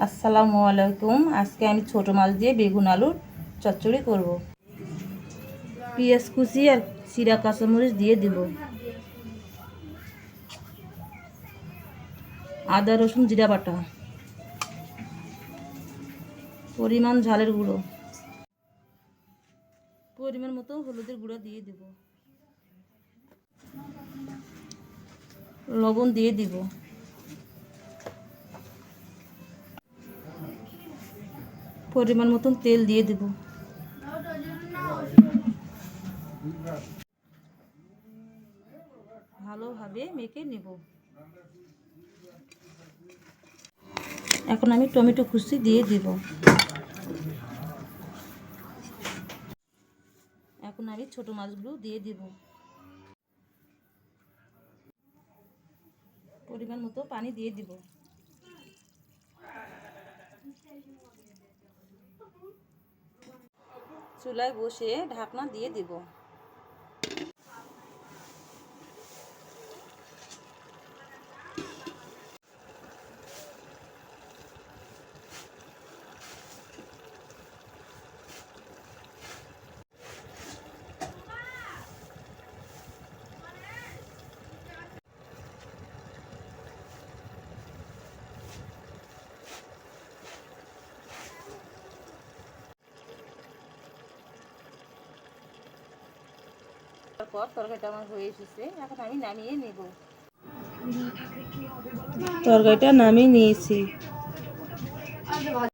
আসসালামু আলাইকুম। আজকে আমি ছোট মাছ দিয়ে বেগুন আলুর চচ্চড়ি করব। পেঁয়াজ কুচি আর চিরা কাঁচামরিচ দিয়ে দিব, আদা রসুন জিরা বাটা, পরিমাণ ঝালের গুঁড়ো, পরিমাণ মতো হলুদের গুঁড়ো দিয়ে দিব, লবণ দিয়ে দিব, পরিমাণ মতন তেল দিয়ে দিব। ভালোভাবে মেখে নেব। এখন আমি টমেটো কুচি দিয়ে দিব। এখন আমি ছোট মাছগুলো দিয়ে দিব। পরিমাণ মতো পানি দিয়ে দিব। চুলায় বসে ঢাকনা দিয়ে দিব। তারপর তরকারিটা আমার হয়ে এসেছে, এখন আমি নামিয়ে নেব। তরকারিটা নামিয়ে নিয়েছি।